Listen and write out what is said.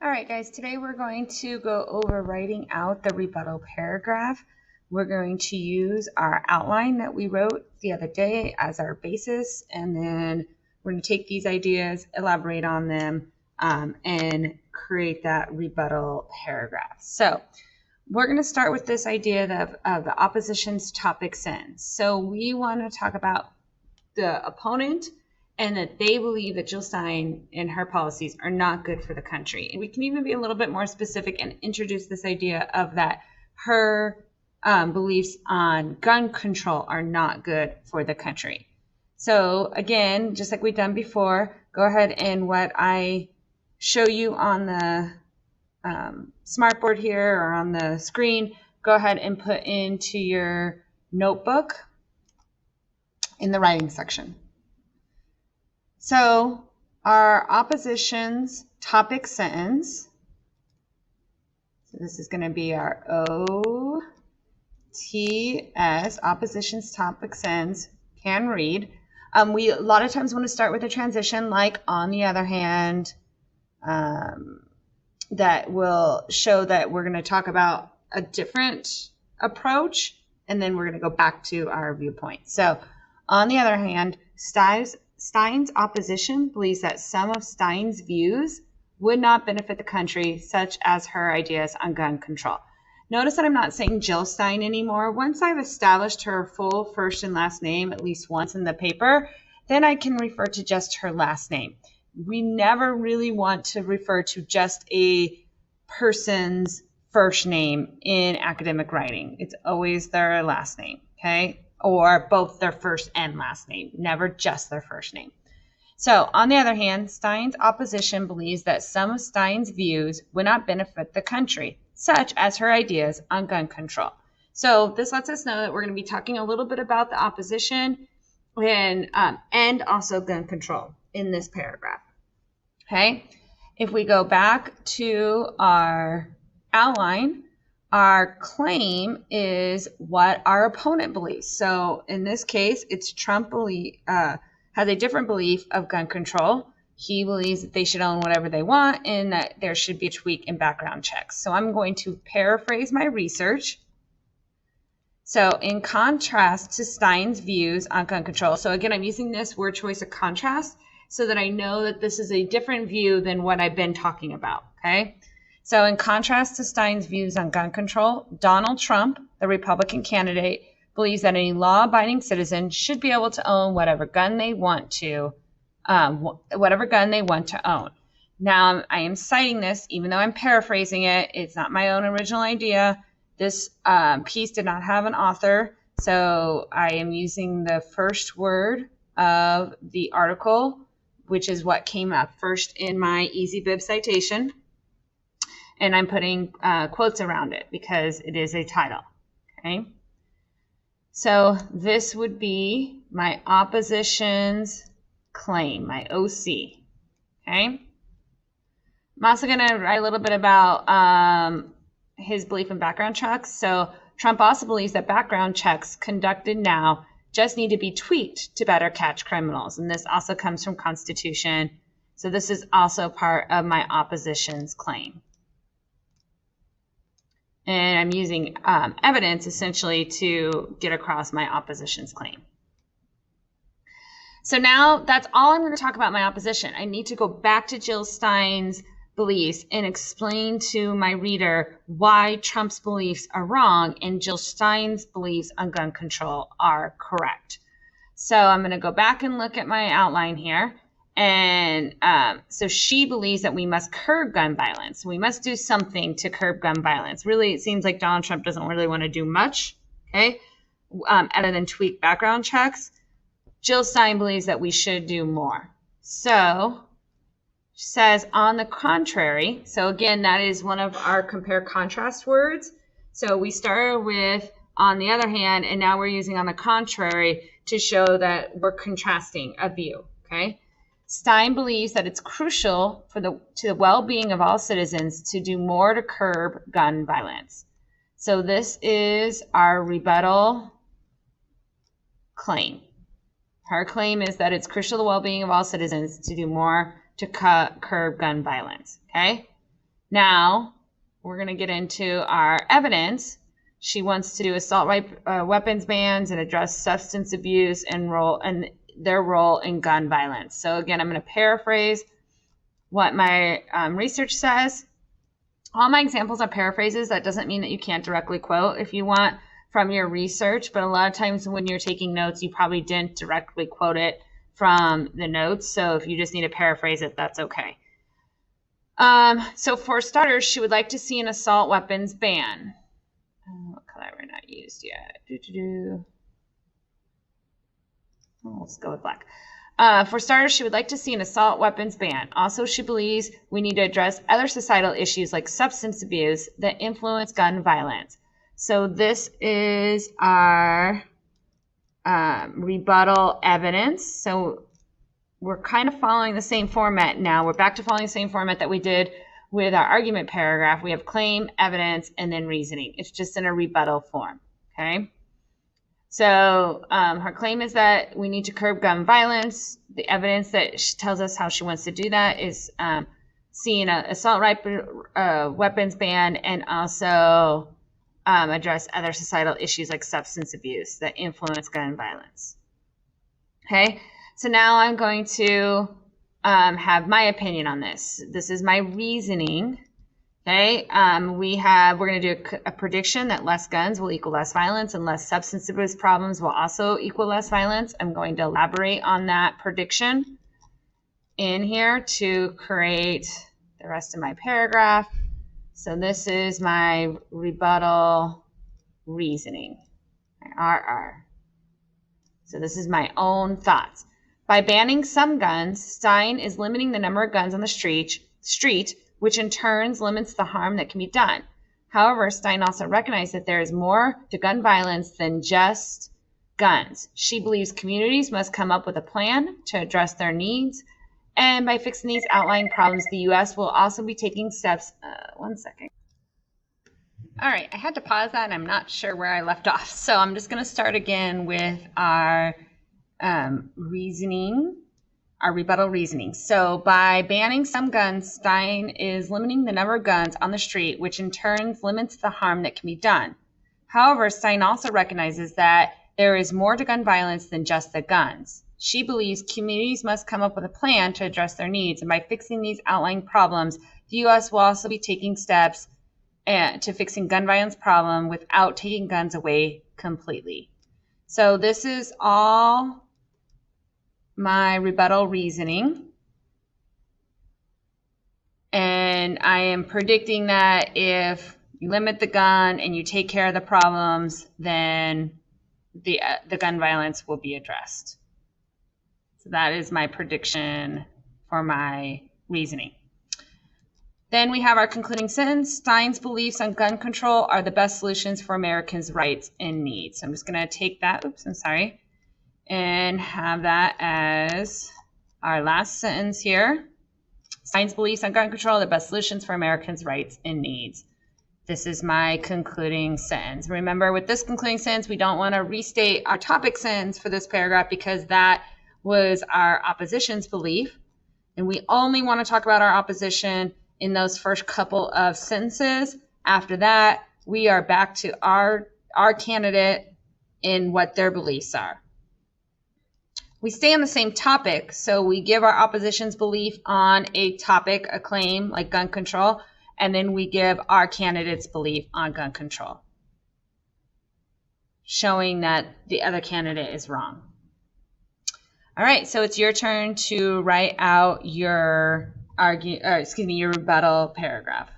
All right, guys, today we're going to go over writing out the rebuttal paragraph. We're going to use our outline that we wrote the other day as our basis, and then we're going to take these ideas, elaborate on them, and create that rebuttal paragraph. So we're going to start with this idea of the opposition's topic sentence. So we want to talk about the opponent and that they believe that Jill Stein and her policies are not good for the country. And we can even be a little bit more specific and introduce this idea of that her beliefs on gun control are not good for the country. So again, just like we've done before, go ahead and what I show you on the smartboard here or on the screen, go ahead and put into your notebook in the writing section. So our opposition's topic sentence, so this is going to be our OTS, opposition's topic sentence, can read. We a lot of times want to start with a transition like on the other hand, that will show that we're going to talk about a different approach and then we're going to go back to our viewpoint. So on the other hand, Stein's opposition believes that some of Stein's views would not benefit the country, such as her ideas on gun control. Notice that I'm not saying Jill Stein anymore. Once I've established her full first and last name at least once in the paper, then I can refer to just her last name. We never really want to refer to just a person's first name in academic writing. It's always their last name, okay? Or both their first and last name, never just their first name. So on the other hand, Stein's opposition believes that some of Stein's views would not benefit the country, such as her ideas on gun control. So this lets us know that we're going to be talking a little bit about the opposition and also gun control in this paragraph. Okay, if we go back to our outline, our claim is what our opponent believes. So in this case, it's Trump has a different belief of gun control. He believes that they should own whatever they want and that there should be a tweak in background checks. So I'm going to paraphrase my research. So in contrast to Stein's views on gun control, so again, I'm using this word choice of contrast so that I know that this is a different view than what I've been talking about, okay? So in contrast to Stein's views on gun control, Donald Trump, the Republican candidate, believes that any law-abiding citizen should be able to own whatever gun they want to own. Now, I am citing this, even though I'm paraphrasing it. It's not my own original idea. This piece did not have an author, so I am using the first word of the article, which is what came up first in my EasyBib citation. And I'm putting quotes around it because it is a title, okay? So this would be my opposition's claim, my OC, okay? I'm also going to write a little bit about his belief in background checks. So Trump also believes that background checks conducted now just need to be tweaked to better catch criminals. And this also comes from Constitution. So this is also part of my opposition's claim. And I'm using evidence essentially to get across my opposition's claim. So now that's all I'm going to talk about my opposition. I need to go back to Jill Stein's beliefs and explain to my reader why Trump's beliefs are wrong and Jill Stein's beliefs on gun control are correct. So I'm going to go back and look at my outline here. And so she believes that we must curb gun violence. We must do something to curb gun violence. Really, it seems like Donald Trump doesn't really want to do much, okay, other than tweak background checks. Jill Stein believes that we should do more. So she says, on the contrary, so again, that is one of our compare contrast words. So we started with on the other hand, and now we're using on the contrary to show that we're contrasting a view, okay? Stein believes that it's crucial to the well-being of all citizens to do more to curb gun violence. So this is our rebuttal claim. Her claim is that it's crucial to the well-being of all citizens to do more to curb gun violence, okay? Now, we're going to get into our evidence. She wants to do assault weapons bans and address substance abuse and their role in gun violence. So again, I'm going to paraphrase what my research says. All my examples are paraphrases. That doesn't mean that you can't directly quote if you want from your research, but a lot of times when you're taking notes, you probably didn't directly quote it from the notes. So if you just need to paraphrase it, that's okay. So for starters, she would like to see an assault weapons ban. What color we're not used yet? Oh, let's go with black. For starters, she would like to see an assault weapons ban. Also, she believes we need to address other societal issues like substance abuse that influence gun violence. So this is our rebuttal evidence. So we're kind of following the same format now. We're back to following the same format that we did with our argument paragraph. We have claim, evidence, and then reasoning. It's just in a rebuttal form, okay? So her claim is that we need to curb gun violence. The evidence that she tells us how she wants to do that is seeing an assault weapons ban and also address other societal issues like substance abuse that influence gun violence. Okay, so now I'm going to have my opinion on this. This is my reasoning. Okay, we're going to do a prediction that less guns will equal less violence and less substance abuse problems will also equal less violence. I'm going to elaborate on that prediction in here to create the rest of my paragraph. So this is my rebuttal reasoning, my RR. So this is my own thoughts. By banning some guns, Stein is limiting the number of guns on the street, which in turn limits the harm that can be done. However, Stein also recognized that there is more to gun violence than just guns. She believes communities must come up with a plan to address their needs, and by fixing these outlying problems, the U.S. will also be taking steps. One second. All right, I had to pause that, and I'm not sure where I left off. So I'm just going to start again with our reasoning. Our rebuttal reasoning. So by banning some guns, Stein is limiting the number of guns on the street, which in turn limits the harm that can be done. However, Stein also recognizes that there is more to gun violence than just the guns. She believes communities must come up with a plan to address their needs, and by fixing these outlying problems, the U.S. will also be taking steps to fixing gun violence problem without taking guns away completely. So this is all my rebuttal reasoning, and I am predicting that if you limit the gun and you take care of the problems, then the gun violence will be addressed. So that is my prediction for my reasoning. Then we have our concluding sentence. Stein's beliefs on gun control are the best solutions for Americans' rights and needs. So I'm just going to take that, and have that as our last sentence here. Stein's beliefs on gun control are the best solutions for Americans' rights and needs. This is my concluding sentence. Remember, with this concluding sentence, we don't want to restate our topic sentence for this paragraph because that was our opposition's belief. And we only want to talk about our opposition in those first couple of sentences. After that, we are back to our candidate in what their beliefs are. We stay on the same topic, so we give our opposition's belief on a topic, a claim like gun control, and then we give our candidate's belief on gun control, showing that the other candidate is wrong. All right, so it's your turn to write out your rebuttal paragraph.